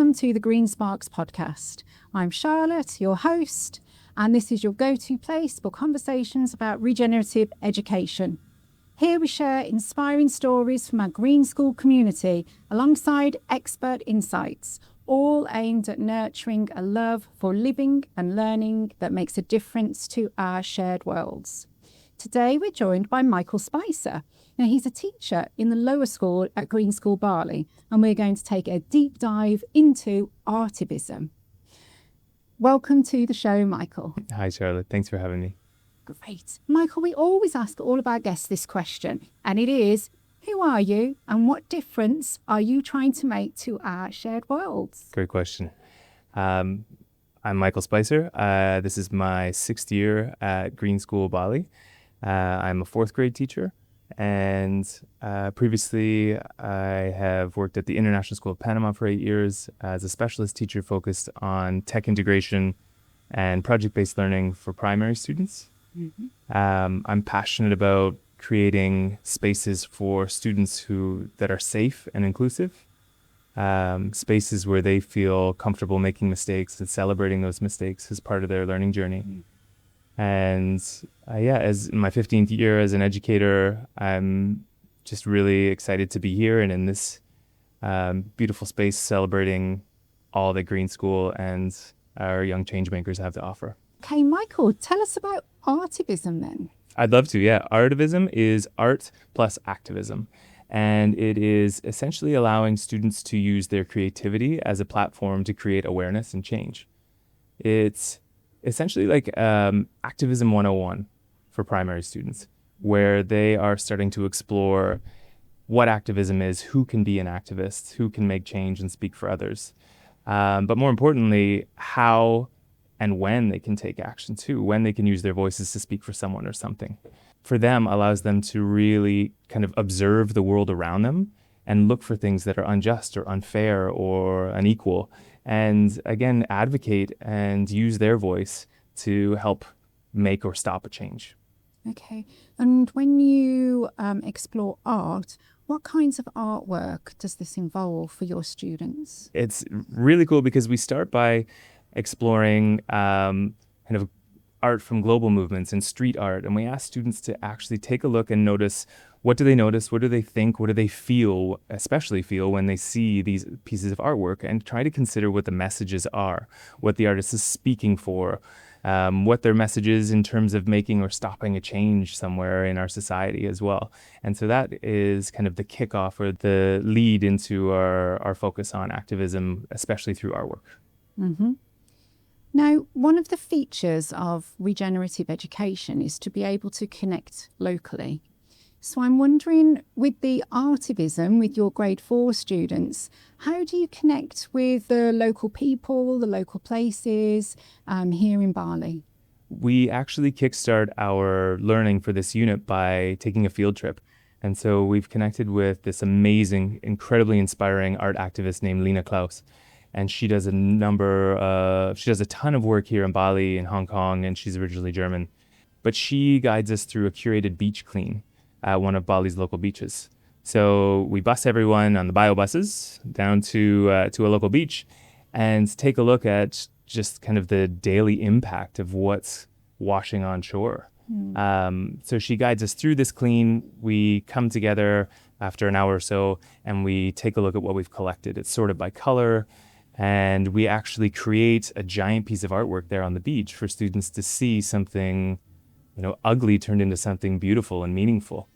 welcome to the Green Sparks podcast. I'm Charlotte, your host, and this is your go-to place for conversations about regenerative education. Here we share inspiring stories from our Green School community alongside expert insights, all aimed at nurturing a love for living and learning that makes a difference to our shared worlds. Today we're joined by Michael Spicer. Now, he's a teacher in the lower school at Green School Barley, and we're going to take a deep dive into Artivism. Welcome to the show, Michael. Hi, Charlotte. Thanks for having me. Great. Michael, we always ask all of our guests this question, and it is, who are you and what difference are you trying to make to our shared worlds? Great question. I'm Michael Spicer. This is my 6th year at Green School Bali. I'm a 4th grade teacher, and previously I have worked at the International School of Panama for 8 years as a specialist teacher focused on tech integration and project-based learning for primary students. Mm-hmm. I'm passionate about creating spaces for students that are safe and inclusive, spaces where they feel comfortable making mistakes and celebrating those mistakes as part of their learning journey. Mm-hmm. And as in my 15th year as an educator, I'm just really excited to be here and in this beautiful space celebrating all that Green School and our young changemakers have to offer. Okay, Michael, tell us about Artivism then. I'd love to, yeah. Artivism is art plus activism. And it is essentially allowing students to use their creativity as a platform to create awareness and change. It's essentially like Activism 101 for primary students, where they are starting to explore what activism is, who can be an activist, who can make change and speak for others. But more importantly, how and when they can take action too, when they can use their voices to speak for someone or something. For them, allows them to really kind of observe the world around them and look for things that are unjust or unfair or unequal. And again, advocate and use their voice to help make or stop a change. Okay. And when you explore art, what kinds of artwork does this involve for your students? It's really cool because we start by exploring kind of art from global movements and street art. And we ask students to actually take a look and notice, what do they notice? What do they think? What do they feel, especially feel when they see these pieces of artwork, and try to consider what the messages are, what the artist is speaking for, what their message is in terms of making or stopping a change somewhere in our society as well. And so that is kind of the kickoff or the lead into our focus on activism, especially through artwork. Mm-hmm. Now, one of the features of regenerative education is to be able to connect locally. So I'm wondering, with the Artivism, with your grade 4 students, how do you connect with the local people, the local places here in Bali? We actually kickstart our learning for this unit by taking a field trip. And so we've connected with this amazing, incredibly inspiring art activist named Lena Klaus. And she does a ton of work here in Bali, in Hong Kong, and she's originally German. But she guides us through a curated beach clean at one of Bali's local beaches. So we bus everyone on the bio buses down to a local beach and take a look at just kind of the daily impact of what's washing on shore. So she guides us through this clean. We come together after an hour or so and we take a look at what we've collected. It's sorted by color. And we actually create a giant piece of artwork there on the beach for students to see something, ugly turned into something beautiful and meaningful.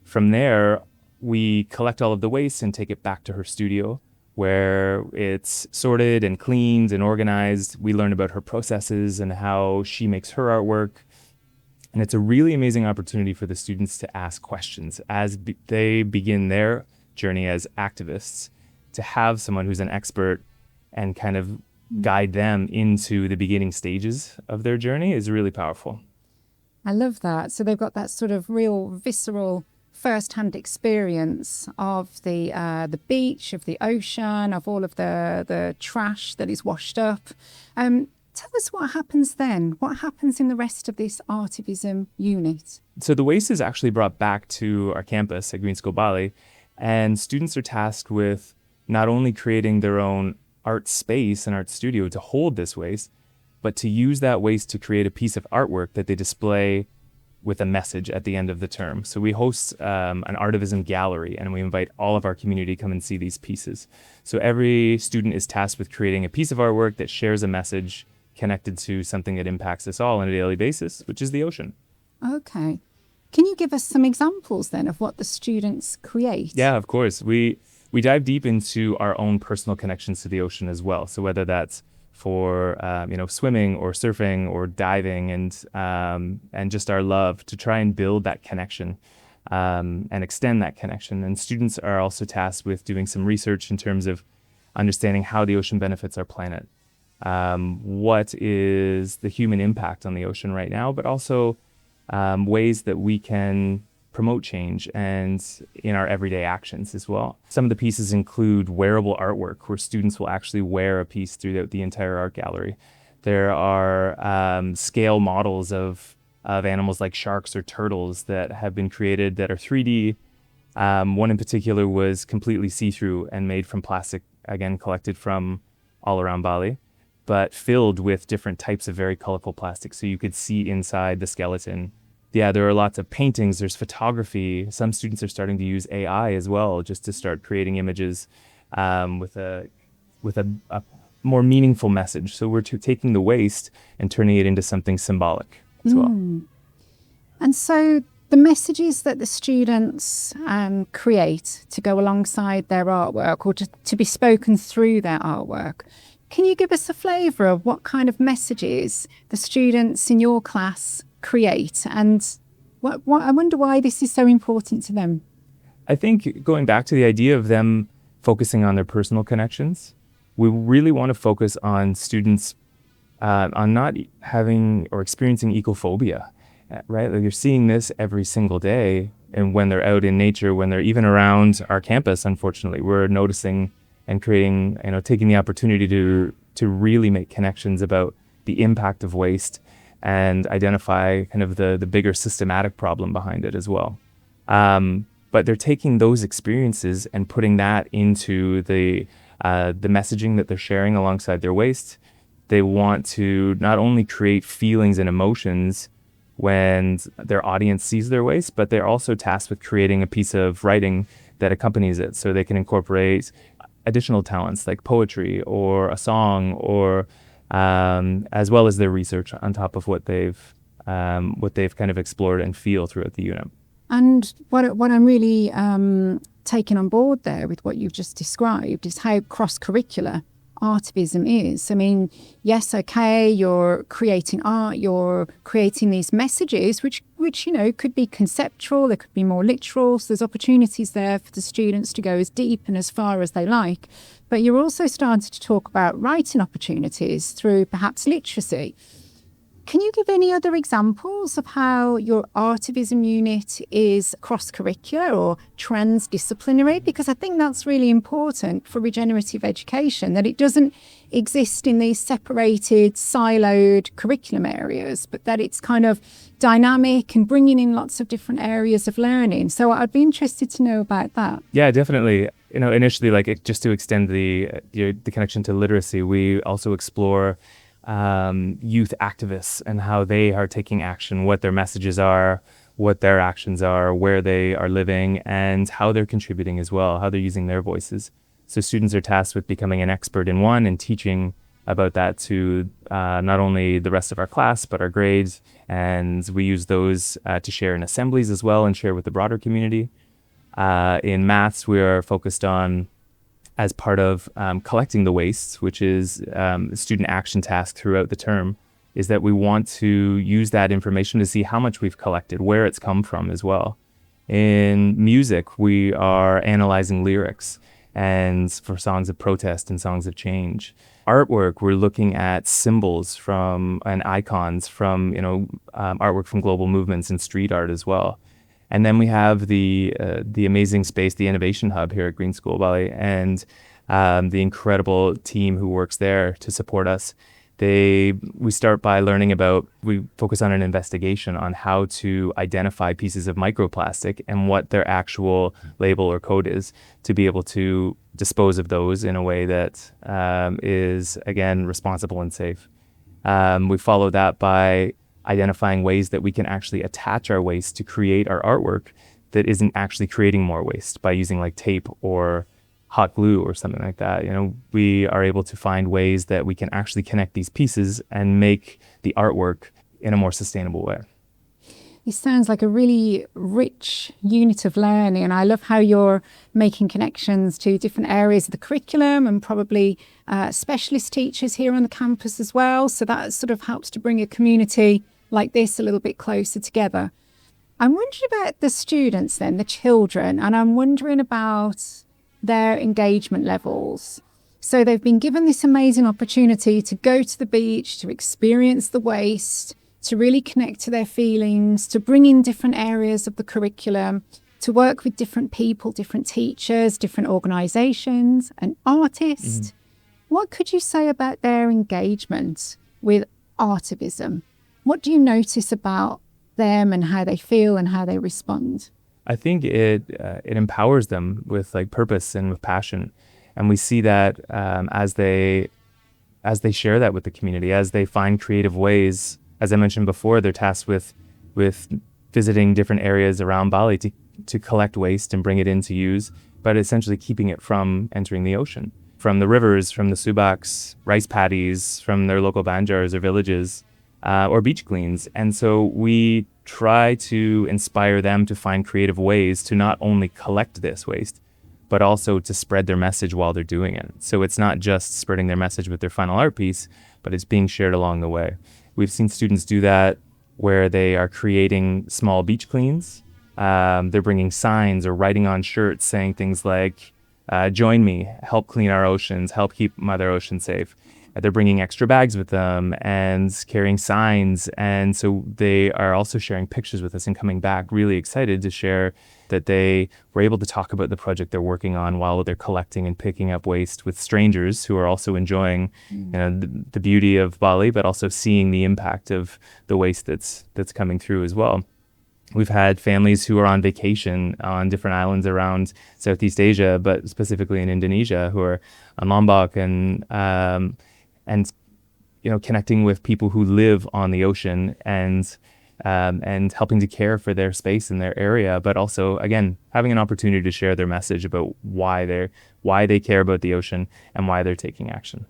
From there, we collect all of the waste and take it back to her studio, where it's sorted and cleaned and organized. We learn about her processes and how she makes her artwork. And it's a really amazing opportunity for the students to ask questions as they begin their journey as activists, to have someone who's an expert and kind of guide them into the beginning stages of their journey is really powerful. I love that. So they've got that sort of real visceral first-hand experience of the beach, of the ocean, of all of the trash that is washed up. Tell us what happens then. What happens in the rest of this Artivism unit? So the waste is actually brought back to our campus at Green School Bali, and students are tasked with not only creating their own art space, an art studio to hold this waste, but to use that waste to create a piece of artwork that they display with a message at the end of the term. So we host an Artivism gallery, and we invite all of our community to come and see these pieces. So every student is tasked with creating a piece of artwork that shares a message connected to something that impacts us all on a daily basis, which is the ocean. Okay. Can you give us some examples then of what the students create? Yeah, of course. We dive deep into our own personal connections to the ocean as well. So whether that's for swimming or surfing or diving, and just our love to try and build that connection and extend that connection. And students are also tasked with doing some research in terms of understanding how the ocean benefits our planet. What is the human impact on the ocean right now, but also ways that we can promote change and in our everyday actions as well. Some of the pieces include wearable artwork where students will actually wear a piece throughout the entire art gallery. There are scale models of animals like sharks or turtles that have been created that are 3D. One in particular was completely see-through and made from plastic, again, collected from all around Bali, but filled with different types of very colorful plastic, so you could see inside the skeleton. Yeah, there are lots of paintings, there's photography. Some students are starting to use AI as well, just to start creating images with a more meaningful message. So we're taking the waste and turning it into something symbolic as well. And so the messages that the students create to go alongside their artwork or to be spoken through their artwork, can you give us a flavour of what kind of messages the students in your class create, and what I wonder why this is so important to them? I think going back to the idea of them focusing on their personal connections, we really want to focus on students on not having or experiencing ecophobia, right? Like you're seeing this every single day, and when they're out in nature, when they're even around our campus, unfortunately, we're noticing and creating, taking the opportunity to really make connections about the impact of waste and identify kind of the bigger systematic problem behind it as well. But they're taking those experiences and putting that into the messaging that they're sharing alongside their waste. They want to not only create feelings and emotions when their audience sees their waste, but they're also tasked with creating a piece of writing that accompanies it, so they can incorporate additional talents like poetry or a song, or as well as their research on top of what they've kind of explored and feel throughout the unit. And what I'm really taking on board there with what you've just described is how cross-curricular Artivism is. I mean, yes, okay, you're creating art, you're creating these messages, which could be conceptual, they could be more literal. So there's opportunities there for the students to go as deep and as far as they like. But you're also starting to talk about writing opportunities through perhaps literacy. Can you give any other examples of how your Artivism unit is cross-curricular or transdisciplinary? Because I think that's really important for regenerative education, that it doesn't exist in these separated, siloed curriculum areas, but that it's kind of dynamic and bringing in lots of different areas of learning. So I'd be interested to know about that. Yeah, definitely. Initially, just to extend the connection to literacy, we also explore youth activists and how they are taking action, what their messages are, what their actions are, where they are living, and how they're contributing as well, how they're using their voices. So students are tasked with becoming an expert in one and teaching about that to not only the rest of our class, but our grades. And we use those to share in assemblies as well and share with the broader community. In maths, we are focused on, as part of collecting the waste, which is a student action task throughout the term, is that we want to use that information to see how much we've collected, where it's come from as well. In music, we are analyzing lyrics and for songs of protest and songs of change. Artwork, we're looking at symbols and icons from artwork from global movements and street art as well. And then we have the amazing space, the Innovation Hub here at Green School Bali, and the incredible team who works there to support us. we start by we focus on an investigation on how to identify pieces of microplastic and what their actual label or code is to be able to dispose of those in a way that is, again, responsible and safe. We follow that by identifying ways that we can actually attach our waste to create our artwork that isn't actually creating more waste by using like tape or hot glue or something like that. We are able to find ways that we can actually connect these pieces and make the artwork in a more sustainable way. It sounds like a really rich unit of learning, and I love how you're making connections to different areas of the curriculum and probably specialist teachers here on the campus as well. So that sort of helps to bring a community like this a little bit closer together. I'm wondering about the students then, the children, and I'm wondering about their engagement levels. So they've been given this amazing opportunity to go to the beach, to experience the waste, to really connect to their feelings, to bring in different areas of the curriculum, to work with different people, different teachers, different organisations, and artists. What could you say about their engagement with Artivism? What do you notice about them and how they feel and how they respond? I think it empowers them with like purpose and with passion, and we see that as they share that with the community, as they find creative ways. As I mentioned before, they're tasked with visiting different areas around Bali to collect waste and bring it in to use, but essentially keeping it from entering the ocean, from the rivers, from the subaks, rice paddies, from their local banjars or villages, or beach cleans. And so we try to inspire them to find creative ways to not only collect this waste, but also to spread their message while they're doing it. So it's not just spreading their message with their final art piece, but it's being shared along the way. We've seen students do that where they are creating small beach cleans. They're bringing signs or writing on shirts saying things like, join me, help clean our oceans, help keep Mother Ocean safe. They're bringing extra bags with them and carrying signs. And so they are also sharing pictures with us and coming back really excited to share that they were able to talk about the project they're working on while they're collecting and picking up waste with strangers who are also enjoying the beauty of Bali, but also seeing the impact of the waste that's coming through as well. We've had families who are on vacation on different islands around Southeast Asia, but specifically in Indonesia, who are on Lombok and connecting with people who live on the ocean and helping to care for their space in their area, but also, again, having an opportunity to share their message about why they care about the ocean and why they're taking action.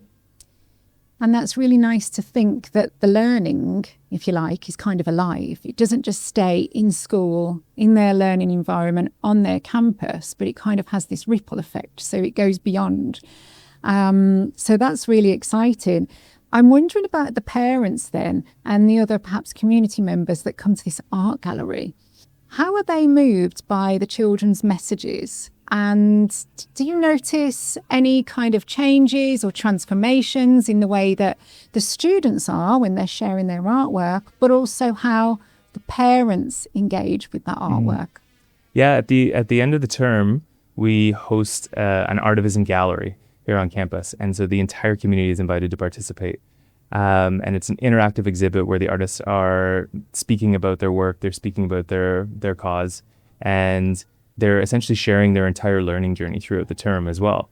And that's really nice to think that the learning, if you like, is kind of alive. It doesn't just stay in school, in their learning environment, on their campus, but it kind of has this ripple effect. So it goes beyond. So that's really exciting. I'm wondering about the parents then and the other perhaps community members that come to this art gallery. How are they moved by the children's messages? And do you notice any kind of changes or transformations in the way that the students are when they're sharing their artwork, but also how the parents engage with that artwork? Yeah, at the end of the term, we host an Artivism gallery here on campus. And so the entire community is invited to participate. And it's an interactive exhibit where the artists are speaking about their work, they're speaking about their cause, and they're essentially sharing their entire learning journey throughout the term as well.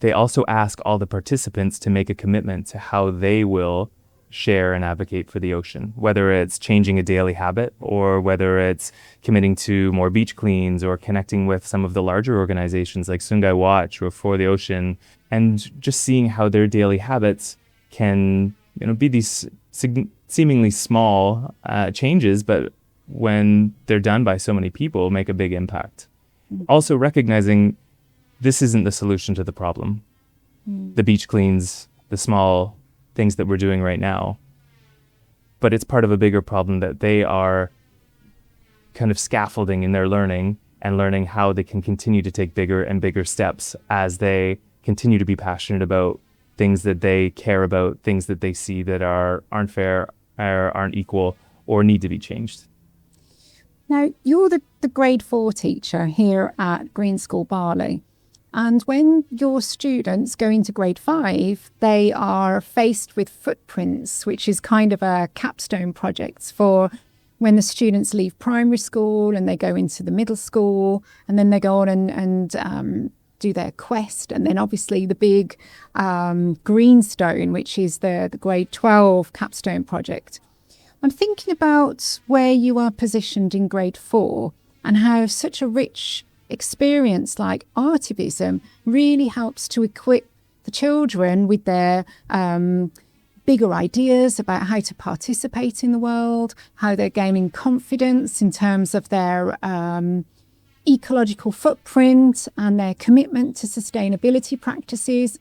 They also ask all the participants to make a commitment to how they will share and advocate for the ocean, whether it's changing a daily habit or whether it's committing to more beach cleans or connecting with some of the larger organizations like Sungai Watch or For the Ocean, and just seeing how their daily habits can be these seemingly small changes, but when they're done by so many people, make a big impact. Also recognizing this isn't the solution to the problem. The beach cleans, the small things that we're doing right now, but it's part of a bigger problem that they are kind of scaffolding in their learning and learning how they can continue to take bigger and bigger steps as they continue to be passionate about things that they care about, things that they see that aren't fair, or aren't equal, or need to be changed. Now, you're the grade 4 teacher here at Green School Bali. And when your students go into grade 5, they are faced with footprints, which is kind of a capstone project for when the students leave primary school and they go into the middle school, and then they go on and do their quest. And then obviously the big greenstone, which is the grade 12 capstone project. I'm thinking about where you are positioned in grade 4 and how such a rich experience like Artivism really helps to equip the children with their bigger ideas about how to participate in the world, how they're gaining confidence in terms of their ecological footprint and their commitment to sustainability practices.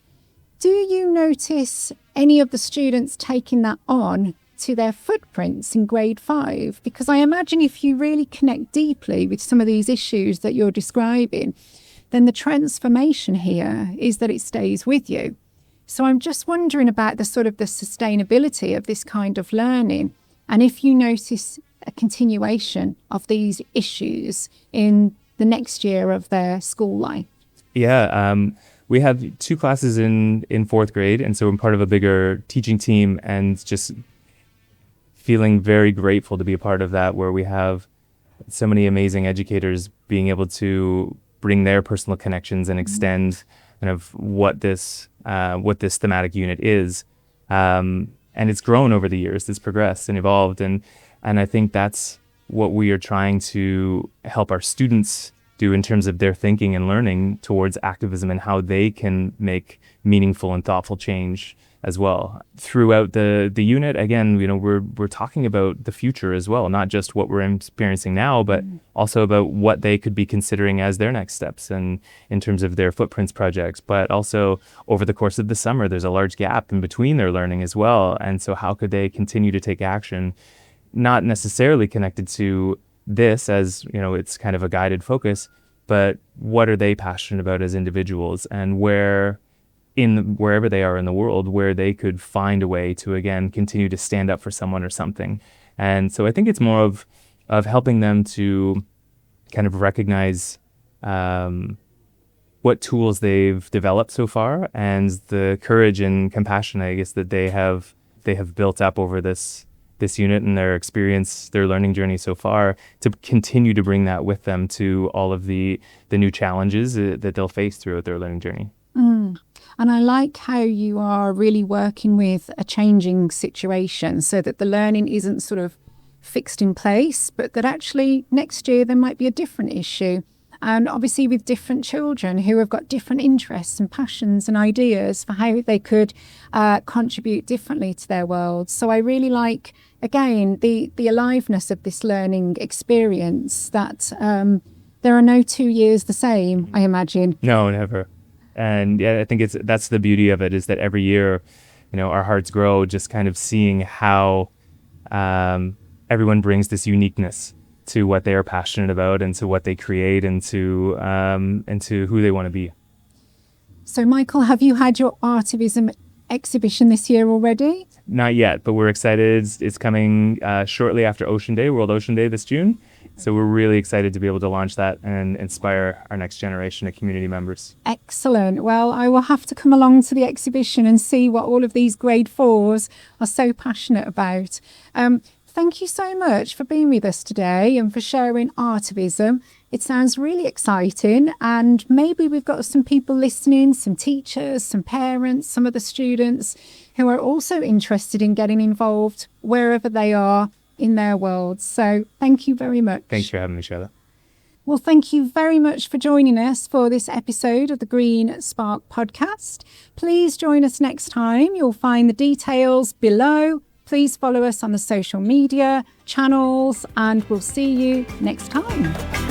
Do you notice any of the students taking that on to their footprints in grade 5? Because I imagine if you really connect deeply with some of these issues that you're describing, then the transformation here is that it stays with you. So I'm just wondering about the sort of the sustainability of this kind of learning, and if you notice a continuation of these issues in the next year of their school life. Yeah, we have 2 classes in 4th grade, and so I'm part of a bigger teaching team, and just feeling very grateful to be a part of that, where we have so many amazing educators being able to bring their personal connections and extend kind of what this thematic unit is. And it's grown over the years, it's progressed and evolved. And I think that's what we are trying to help our students do in terms of their thinking and learning towards activism and how they can make meaningful and thoughtful change as well. Throughout the unit, again, we're talking about the future as well, not just what we're experiencing now, but also about what they could be considering as their next steps, and in terms of their footprints projects. But also over the course of the summer, there's a large gap in between their learning as well. And so how could they continue to take action, not necessarily connected to this as, it's kind of a guided focus, but what are they passionate about as individuals, and wherever they are in the world, where they could find a way to, again, continue to stand up for someone or something. And so I think it's more of helping them to kind of recognize what tools they've developed so far, and the courage and compassion, I guess, that they have built up over this unit and their experience, their learning journey so far, to continue to bring that with them to all of the new challenges that they'll face throughout their learning journey. And I like how you are really working with a changing situation, so that the learning isn't sort of fixed in place, but that actually next year there might be a different issue. And obviously with different children who have got different interests and passions and ideas for how they could contribute differently to their world. So I really like, again, the aliveness of this learning experience, that there are no 2 years the same, I imagine. No, never. And yeah, I think that's the beauty of it, is that every year, our hearts grow just kind of seeing how everyone brings this uniqueness to what they are passionate about, and to what they create, and to who they want to be. So Michael, have you had your Artivism exhibition this year already? Not yet, but we're excited. It's coming shortly after Ocean Day, World Ocean Day this June. So we're really excited to be able to launch that and inspire our next generation of community members. Excellent. Well, I will have to come along to the exhibition and see what all of these grade 4s are so passionate about. Thank you so much for being with us today and for sharing Artivism. It sounds really exciting, and maybe we've got some people listening, some teachers, some parents, some of the students who are also interested in getting involved wherever they are in their world. So thank you very much. Thanks for having me, Charlotte. Well, thank you very much for joining us for this episode of the Green Spark podcast. Please join us next time. You'll find the details below. Please follow us on the social media channels, and we'll see you next time.